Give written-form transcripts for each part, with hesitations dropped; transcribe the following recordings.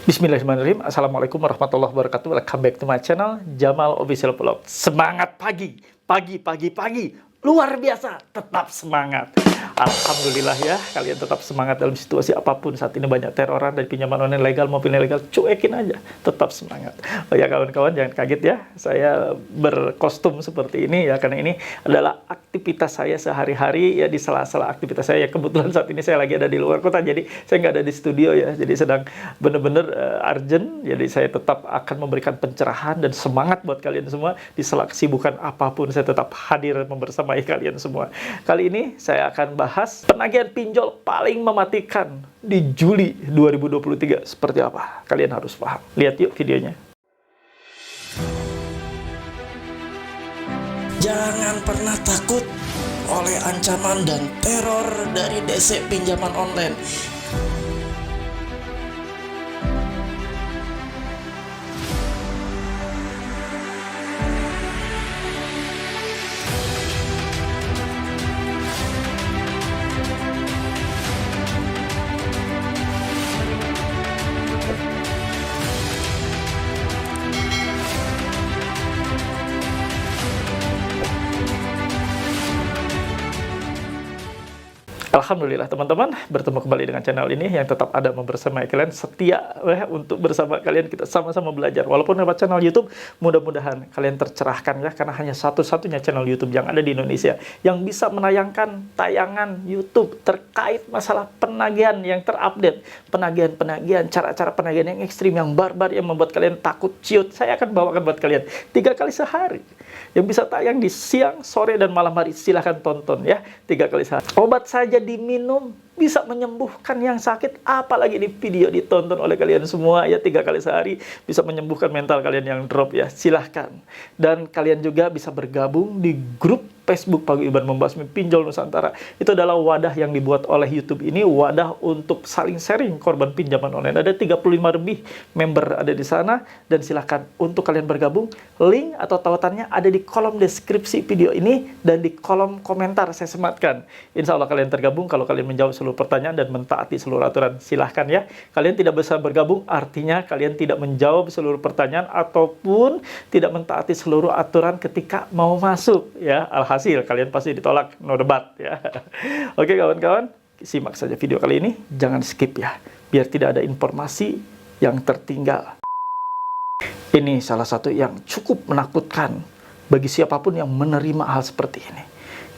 Bismillahirrahmanirrahim. Assalamualaikum warahmatullahi wabarakatuh. Welcome back to my channel, Jamal Official Vlog. Semangat pagi, pagi. Luar biasa, tetap semangat. Alhamdulillah ya, kalian tetap semangat dalam situasi apapun. Saat ini banyak teroran dari pinjaman online legal maupun ilegal. Cuekin aja, tetap semangat. Oh ya kawan-kawan, jangan kaget ya. Saya berkostum seperti ini ya, karena ini adalah aktivitas saya sehari-hari ya, di sela-sela aktivitas saya. Ya, kebetulan saat ini saya lagi ada di luar kota, jadi saya nggak ada di studio ya. Jadi sedang bener-bener urgent. Jadi saya tetap akan memberikan pencerahan dan semangat buat kalian semua. Di sela kesibukan apapun, saya tetap hadir membersamai kalian semua. Kali ini saya akan bahas penagihan pinjol paling mematikan di Juli 2023 seperti apa. Kalian harus paham. Lihat yuk videonya. Jangan pernah takut oleh ancaman dan teror dari DC pinjaman online. Alhamdulillah teman-teman, bertemu kembali dengan channel ini yang tetap ada membersamai kalian, setia untuk bersama kalian, kita sama-sama belajar. Walaupun lewat channel YouTube, mudah-mudahan kalian tercerahkan ya, karena hanya satu-satunya channel YouTube yang ada di Indonesia yang bisa menayangkan tayangan YouTube terkait masalah penagihan yang terupdate, penagihan, cara-cara penagihan yang ekstrim, yang barbar, yang membuat kalian takut ciut. Saya akan bawakan buat kalian 3 kali sehari yang bisa tayang di siang, sore, dan malam hari. Silahkan tonton ya, 3 kali sehari. Obat saja diminum bisa menyembuhkan yang sakit, apalagi di video ditonton oleh kalian semua ya. 3 kali sehari bisa menyembuhkan mental kalian yang drop ya. Silahkan. Dan kalian juga bisa bergabung di grup Facebook Paguyuban Membasmi Pinjol Nusantara. Itu adalah wadah yang dibuat oleh YouTube ini, wadah untuk saling sharing korban pinjaman online. Ada 35 lebih member ada di sana, dan silahkan untuk kalian bergabung. Link atau tautannya ada di kolom deskripsi video ini dan di kolom komentar saya sematkan. Insya Allah kalian tergabung kalau kalian menjawab seluruh pertanyaan dan mentaati seluruh aturan. Silahkan ya. Kalian tidak bisa bergabung, artinya kalian tidak menjawab seluruh pertanyaan ataupun tidak mentaati seluruh aturan ketika mau masuk ya. Alhasil kalian pasti ditolak, no debat ya. Oke kawan-kawan, simak saja video kali ini, jangan skip ya, biar tidak ada informasi yang tertinggal. Ini salah satu yang cukup menakutkan bagi siapapun yang menerima hal seperti ini.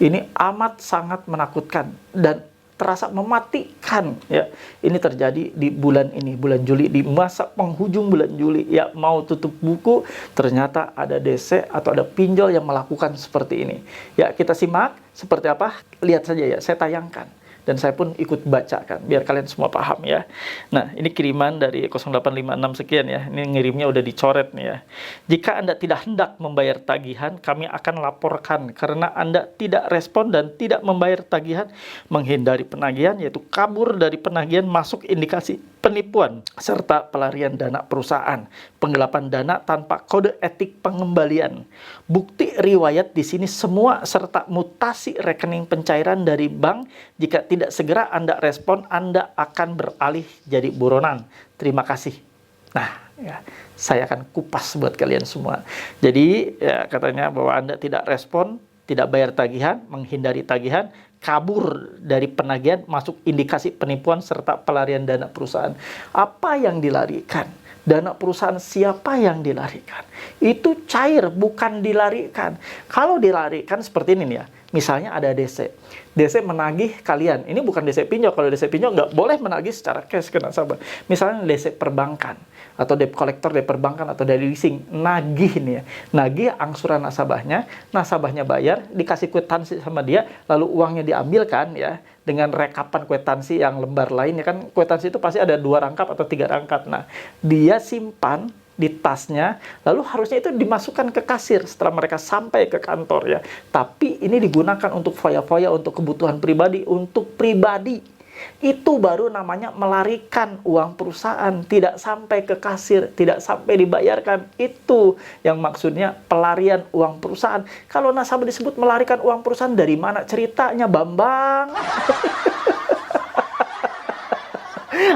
Ini amat sangat menakutkan dan terasa mematikan ya. Ini terjadi di bulan ini, bulan Juli, di masa penghujung bulan Juli ya, mau tutup buku, ternyata ada DC atau ada pinjol yang melakukan seperti ini. Ya, kita simak seperti apa, lihat saja ya, saya tayangkan dan saya pun ikut bacakan biar kalian semua paham ya. Nah, ini kiriman dari 0856 sekian ya. Ini ngirimnya udah dicoret nih ya. Jika Anda tidak hendak membayar tagihan, kami akan laporkan karena Anda tidak respon dan tidak membayar tagihan, menghindari penagihan yaitu kabur dari penagihan, masuk indikasi penipuan serta pelarian dana perusahaan, penggelapan dana tanpa kode etik pengembalian. Bukti riwayat di sini semua serta mutasi rekening pencairan dari bank. Jika tidak segera Anda respon, Anda akan beralih jadi buronan. Terima kasih. Nah, ya, saya akan kupas buat kalian semua. Jadi, ya, katanya bahwa Anda tidak respon, tidak bayar tagihan, menghindari tagihan, kabur dari penagihan, masuk indikasi penipuan serta pelarian dana perusahaan. Apa yang dilarikan? Dana perusahaan siapa yang dilarikan? Itu cair, bukan dilarikan. Kalau dilarikan seperti ini nih ya. Misalnya ada DC. DC menagih kalian. Ini bukan DC pinjol. Kalau DC pinjol nggak boleh menagih secara cash ke nasabah. Misalnya DC perbankan atau debt collector dari perbankan atau dari leasing. Nagih nih ya. Nagih angsuran nasabahnya. Nasabahnya bayar, dikasih kwitansi sama dia, lalu uangnya diambilkan ya. Dengan rekapan kwitansi yang lembar lainnya kan, kwitansi itu pasti ada 2 rangkap atau 3 rangkap. Nah, dia simpan di tasnya, lalu harusnya itu dimasukkan ke kasir setelah mereka sampai ke kantor ya. Tapi ini digunakan untuk foya-foya, untuk kebutuhan pribadi, untuk pribadi. Itu baru namanya melarikan uang perusahaan, tidak sampai ke kasir, tidak sampai dibayarkan. Itu yang maksudnya pelarian uang perusahaan. Kalau nasabah disebut melarikan uang perusahaan, dari mana ceritanya, Bambang?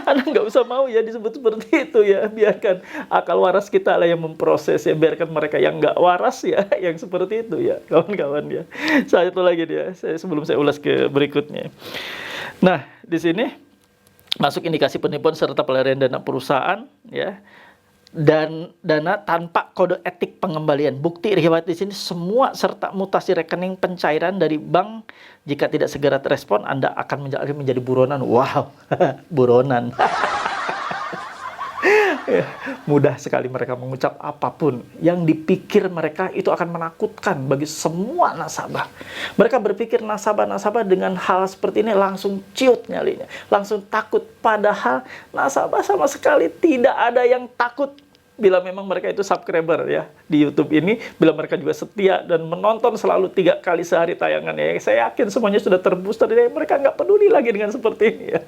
Anda nggak usah mau ya disebut seperti itu ya. Biarkan akal waras kita lah yang memproses ya. Biarkan mereka yang nggak waras ya, yang seperti itu ya, kawan-kawan ya. Satu lagi dia, sebelum saya ulas ke berikutnya. Nah, di sini masuk indikasi penipuan serta pelarian dana perusahaan ya. Dan dana tanpa kode etik pengembalian. Bukti riwayat di sini semua serta mutasi rekening pencairan dari bank. Jika tidak segera terespon, Anda akan menjadi buronan. Wow, buronan. Ya, mudah sekali mereka mengucap apapun yang dipikir mereka itu akan menakutkan bagi semua nasabah. Mereka berpikir nasabah-nasabah dengan hal seperti ini langsung ciut nyalinya, langsung takut. Padahal nasabah sama sekali tidak ada yang takut. Bila memang mereka itu subscriber ya di YouTube ini, bila mereka juga setia dan menonton selalu 3 kali sehari tayangannya, saya yakin semuanya sudah terbooster. Mereka nggak peduli lagi dengan seperti ini ya.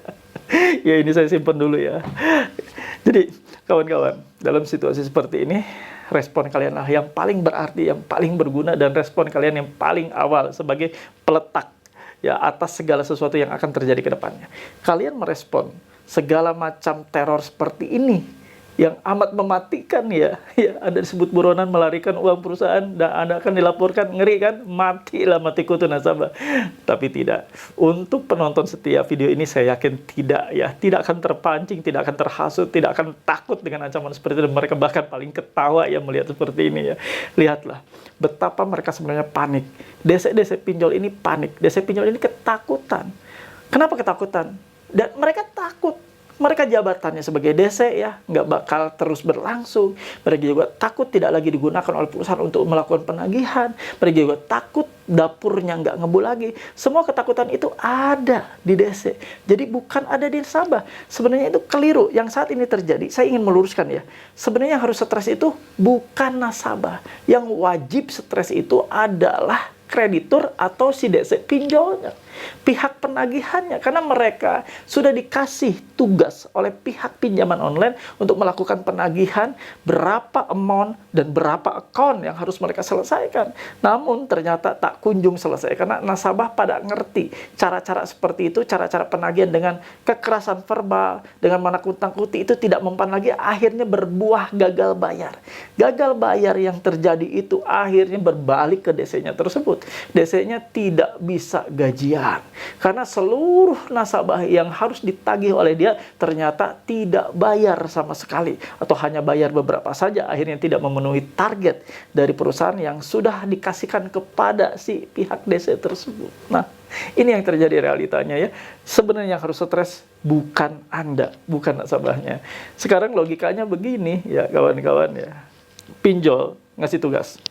Ya ini saya simpan dulu ya. Jadi kawan-kawan, dalam situasi seperti ini, respon kalianlah yang paling berarti, yang paling berguna, dan respon kalian yang paling awal sebagai peletak ya atas segala sesuatu yang akan terjadi ke depannya. Kalian merespon segala macam teror seperti ini yang amat mematikan ya. Anda disebut buronan, melarikan uang perusahaan, dan Anda akan dilaporkan. Ngeri kan? Matilah mati kutu nasabah. Tapi tidak. Untuk penonton setia video ini, saya yakin tidak akan terpancing, tidak akan terhasut, tidak akan takut dengan ancaman seperti itu. Mereka bahkan paling ketawa ya melihat seperti ini ya. Lihatlah betapa mereka sebenarnya panik. DC pinjol ini panik. DC pinjol ini ketakutan. Kenapa ketakutan? Dan mereka takut. Mereka jabatannya sebagai DC ya, nggak bakal terus berlangsung. Mereka juga takut tidak lagi digunakan oleh perusahaan untuk melakukan penagihan. Mereka juga takut dapurnya nggak ngebul lagi. Semua ketakutan itu ada di DC. Jadi bukan ada di nasabah. Sebenarnya itu keliru. Yang saat ini terjadi, saya ingin meluruskan ya. Sebenarnya yang harus stres itu bukan nasabah. Yang wajib stres itu adalah kreditur atau si DC pinjolnya, pihak penagihannya, karena mereka sudah dikasih tugas oleh pihak pinjaman online untuk melakukan penagihan berapa amount dan berapa account yang harus mereka selesaikan. Namun ternyata tak kunjung selesai karena nasabah pada ngerti cara-cara seperti itu, cara-cara penagihan dengan kekerasan verbal, dengan menakut-nakuti itu tidak mempan lagi, akhirnya berbuah gagal bayar. Gagal bayar yang terjadi itu akhirnya berbalik ke DC-nya tersebut. DC-nya tidak bisa gajian karena seluruh nasabah yang harus ditagih oleh dia ternyata tidak bayar sama sekali atau hanya bayar beberapa saja, akhirnya tidak memenuhi target dari perusahaan yang sudah dikasihkan kepada si pihak DC tersebut. Nah, ini yang terjadi realitanya ya. Sebenarnya yang harus stres bukan Anda, bukan nasabahnya. Sekarang logikanya begini ya kawan-kawan ya. Pinjol ngasih tugas.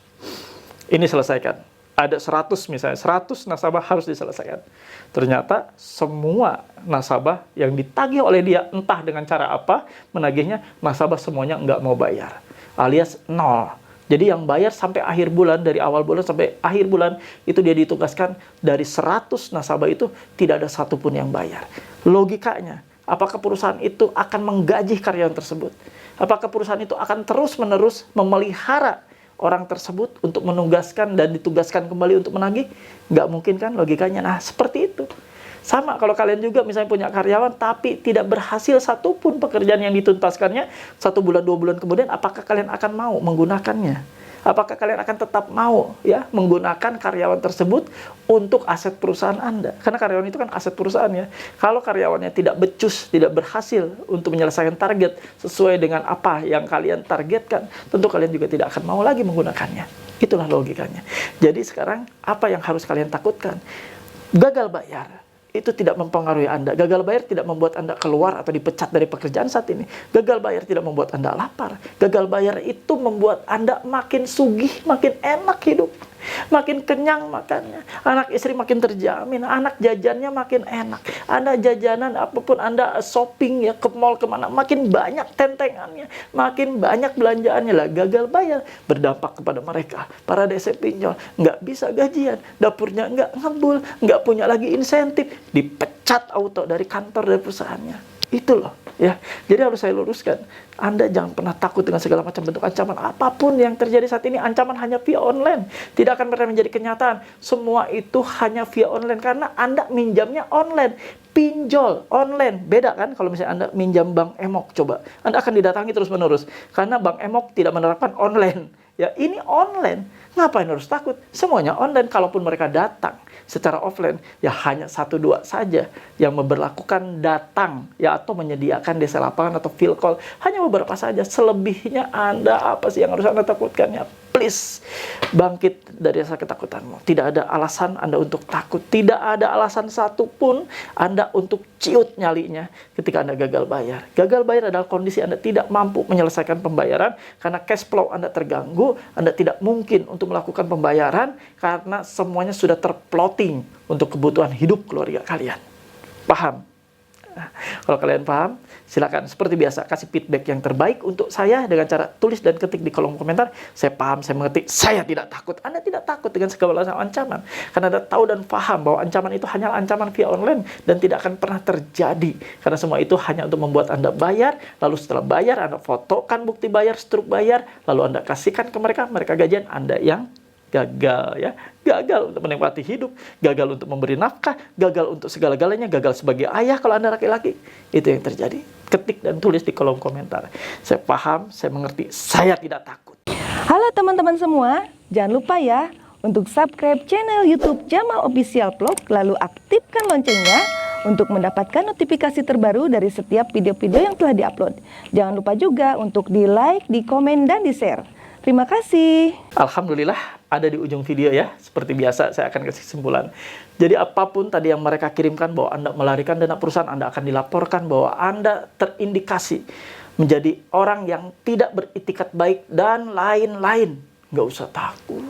Ini selesaikan. Ada 100 misalnya, 100 nasabah harus diselesaikan. Ternyata semua nasabah yang ditagih oleh dia, entah dengan cara apa menagihnya, nasabah semuanya nggak mau bayar. Alias 0. Jadi yang bayar sampai akhir bulan, dari awal bulan sampai akhir bulan, itu dia ditugaskan dari 100 nasabah itu, tidak ada satupun yang bayar. Logikanya, apakah perusahaan itu akan menggaji karyawan tersebut? Apakah perusahaan itu akan terus-menerus memelihara orang tersebut untuk menugaskan dan ditugaskan kembali untuk menagih? Nggak mungkin kan logikanya. Nah, seperti itu. Sama kalau kalian juga misalnya punya karyawan tapi tidak berhasil satupun pekerjaan yang dituntaskannya, 1 bulan, 2 bulan kemudian, apakah kalian akan mau menggunakannya? Apakah kalian akan tetap mau ya menggunakan karyawan tersebut untuk aset perusahaan Anda? Karena karyawan itu kan aset perusahaan ya. Kalau karyawannya tidak becus, tidak berhasil untuk menyelesaikan target sesuai dengan apa yang kalian targetkan, tentu kalian juga tidak akan mau lagi menggunakannya. Itulah logikanya. Jadi sekarang apa yang harus kalian takutkan? Gagal bayar itu tidak mempengaruhi Anda. Gagal bayar tidak membuat Anda keluar atau dipecat dari pekerjaan saat ini. Gagal bayar tidak membuat Anda lapar. Gagal bayar itu membuat Anda makin sugih, makin enak hidup. Makin kenyang makannya. Anak istri makin terjamin. Anak jajannya makin enak. Anda jajanan apapun, Anda shopping ya ke mall kemana, makin banyak tentengannya. Makin banyak belanjaannya lah. Gagal bayar berdampak kepada mereka. Para DC pinjol nggak bisa gajian. Dapurnya nggak ngebul. Nggak punya lagi insentif. Dipecat auto dari kantor, dari perusahaannya. Itu loh ya. Jadi harus saya luruskan. Anda jangan pernah takut dengan segala macam bentuk ancaman. Apapun yang terjadi saat ini, ancaman hanya via online. Tidak akan pernah menjadi kenyataan. Semua itu hanya via online karena Anda minjamnya online. Pinjol online, beda kan kalau misalnya Anda minjam Bank Emok, coba. Anda akan didatangi terus-menerus. Karena Bank Emok tidak menerapkan online. Ya, ini online. Ngapain harus takut? Semuanya online. Kalaupun mereka datang secara offline, ya hanya 1-2 saja yang memberlakukan datang, ya, atau menyediakan desa lapangan atau field call. Hanya beberapa saja. Selebihnya Anda, apa sih yang harus Anda takutkan? Ya, please, bangkit dari rasa ketakutanmu. Tidak ada alasan Anda untuk takut. Tidak ada alasan satupun Anda untuk ciut nyalinya ketika Anda gagal bayar. Gagal bayar adalah kondisi Anda tidak mampu menyelesaikan pembayaran karena cash flow Anda terganggu. Anda tidak mungkin untuk melakukan pembayaran karena semuanya sudah terplotting untuk kebutuhan hidup keluarga kalian. Paham? Nah, kalau kalian paham, silakan seperti biasa kasih feedback yang terbaik untuk saya dengan cara tulis dan ketik di kolom komentar. Saya paham, saya mengerti, saya tidak takut. Anda tidak takut dengan segala macam ancaman karena Anda tahu dan paham bahwa ancaman itu hanyalah ancaman via online dan tidak akan pernah terjadi karena semua itu hanya untuk membuat Anda bayar. Lalu setelah bayar, Anda fotokan bukti bayar, struk bayar, lalu Anda kasihkan ke mereka, mereka gajian. Anda yang gagal, ya, gagal untuk menikmati hidup, gagal untuk memberi nafkah, gagal untuk segala-galanya, gagal sebagai ayah kalau Anda laki-laki. Itu yang terjadi. Ketik dan tulis di kolom komentar. Saya paham, saya mengerti, saya tidak takut. Halo teman-teman semua, jangan lupa ya untuk subscribe channel YouTube Jamal Official Vlog, lalu aktifkan loncengnya untuk mendapatkan notifikasi terbaru dari setiap video-video yang telah diupload. Jangan lupa juga untuk di like, di komen, dan di share. Terima kasih. Alhamdulillah ada di ujung video ya. Seperti biasa saya akan kasih kesimpulan. Jadi apapun tadi yang mereka kirimkan bahwa Anda melarikan dana perusahaan, Anda akan dilaporkan bahwa Anda terindikasi menjadi orang yang tidak beritikat baik dan lain-lain. Nggak usah takut.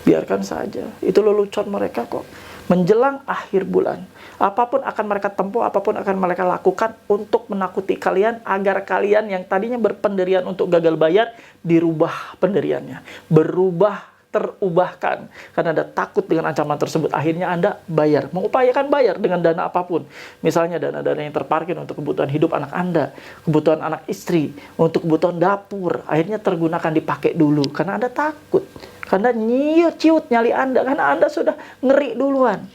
Biarkan saja. Itu lelucon mereka kok. Menjelang akhir bulan, apapun akan mereka tempuh, apapun akan mereka lakukan untuk menakuti kalian agar kalian yang tadinya berpendirian untuk gagal bayar dirubah pendiriannya, berubah, terubahkan karena Anda takut dengan ancaman tersebut. Akhirnya Anda bayar, mengupayakan bayar dengan dana apapun, misalnya dana-dana yang terparkir untuk kebutuhan hidup anak Anda, kebutuhan anak istri, untuk kebutuhan dapur, akhirnya tergunakan, dipakai dulu karena Anda takut. Karena ciut nyali Anda, karena Anda sudah ngeri duluan.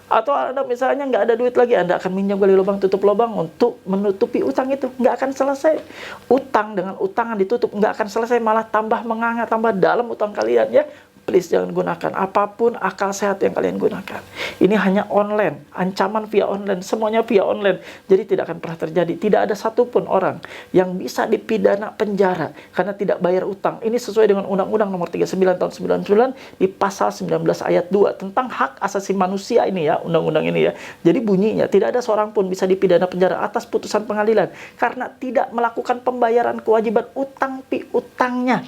Atau Anda misalnya nggak ada duit lagi, Anda akan minjam gali lubang tutup lubang untuk menutupi utang itu. Nggak akan selesai. Utang dengan utangan ditutup, nggak akan selesai, malah tambah menganga, tambah dalam utang kalian ya. Please jangan gunakan apapun akal sehat yang kalian gunakan. Ini hanya online, ancaman via online, semuanya via online. Jadi tidak akan pernah terjadi. Tidak ada satupun orang yang bisa dipidana penjara karena tidak bayar utang. Ini sesuai dengan Undang-Undang Nomor 39 Tahun 99 di pasal 19 ayat 2 tentang hak asasi manusia ini ya, undang-undang ini ya. Jadi bunyinya tidak ada seorang pun bisa dipidana penjara atas putusan pengadilan karena tidak melakukan pembayaran kewajiban utang piutangnya.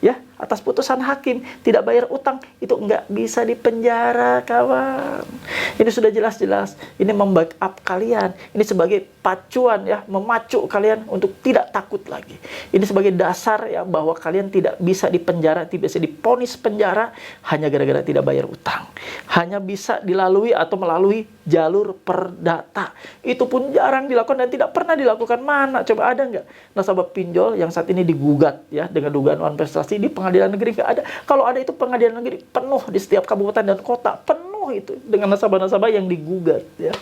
Ya, atas putusan hakim tidak bayar utang itu nggak bisa dipenjara, kawan. Ini sudah jelas-jelas. Ini membackup kalian. Ini sebagai pacuan ya, memacu kalian untuk tidak takut lagi. Ini sebagai dasar ya bahwa kalian tidak bisa dipenjara, tidak bisa diponis penjara hanya gara-gara tidak bayar utang. Hanya bisa dilalui atau melalui jalur perdata. Itu pun jarang dilakukan dan tidak pernah dilakukan. Mana coba ada nggak nasabah pinjol yang saat ini digugat ya dengan dugaan uang prestasi di pengadilan negeri? Nggak ada. Kalau ada itu pengadilan negeri penuh di setiap kabupaten dan kota, penuh itu dengan nasabah-nasabah yang digugat ya.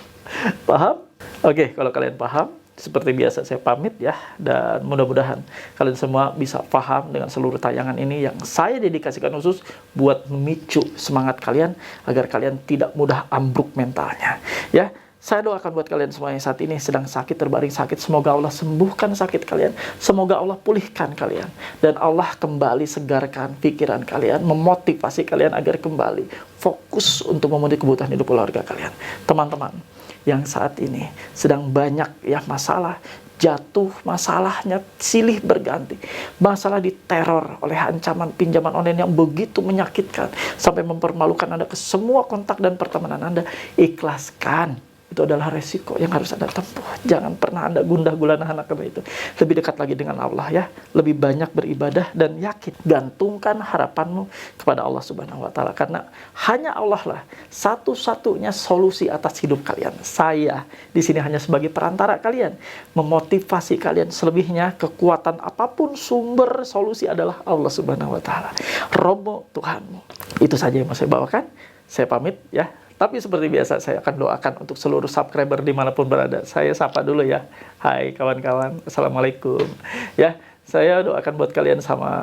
Paham? Oke, kalau kalian paham, seperti biasa saya pamit ya, dan mudah-mudahan kalian semua bisa paham dengan seluruh tayangan ini yang saya dedikasikan khusus buat memicu semangat kalian agar kalian tidak mudah ambruk mentalnya ya. Saya doakan buat kalian semua yang saat ini sedang sakit, terbaring sakit, semoga Allah sembuhkan sakit kalian, semoga Allah pulihkan kalian, dan Allah kembali segarkan pikiran kalian, memotivasi kalian agar kembali fokus untuk memenuhi kebutuhan hidup keluarga kalian. Teman-teman yang saat ini sedang banyak ya masalah, jatuh masalahnya silih berganti, masalah diteror oleh ancaman pinjaman online yang begitu menyakitkan sampai mempermalukan Anda ke semua kontak dan pertemanan Anda, ikhlaskan. Itu adalah resiko yang harus Anda tempuh. Jangan pernah Anda gundah gulana anak karena itu. Lebih dekat lagi dengan Allah ya. Lebih banyak beribadah dan yakin. Gantungkan harapanmu kepada Allah Subhanahu wa Ta'ala. Karena hanya Allah lah satu-satunya solusi atas hidup kalian. Saya di sini hanya sebagai perantara kalian, memotivasi kalian. Selebihnya kekuatan apapun sumber solusi adalah Allah Subhanahu wa Ta'ala. Romo Tuhanmu. Itu saja yang mau saya bawakan. Saya pamit ya. Tapi seperti biasa saya akan doakan untuk seluruh subscriber dimanapun berada. Saya sapa dulu ya. Hai kawan-kawan, Assalamualaikum. Ya, saya doakan buat kalian sama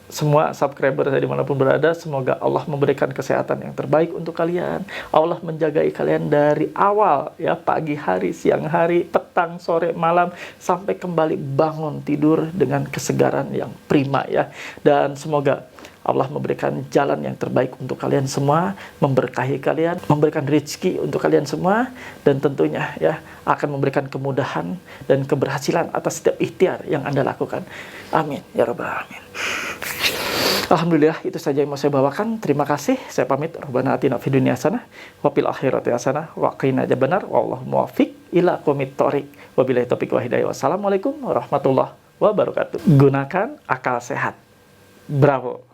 semua subscriber saya dimanapun berada. Semoga Allah memberikan kesehatan yang terbaik untuk kalian. Allah menjagai kalian dari awal, ya, pagi hari, siang hari, petang, sore, malam, sampai kembali bangun tidur dengan kesegaran yang prima, ya. Dan semoga Allah memberikan jalan yang terbaik untuk kalian semua, memberkahi kalian, memberikan rezeki untuk kalian semua, dan tentunya ya akan memberikan kemudahan dan keberhasilan atas setiap ikhtiar yang Anda lakukan. Amin ya rabbal alamin. Alhamdulillah, itu saja yang mau saya bawakan. Terima kasih. Saya pamit. Rabbana atina fid dunya hasanah wa fil akhirati hasanah wa qina adzabannar. Wallahu muwaffiq ila aqwamit thoriq. Wabillahi taufiq wa hidayah. Wassalamualaikum warahmatullahi wabarakatuh. Gunakan akal sehat. Bravo.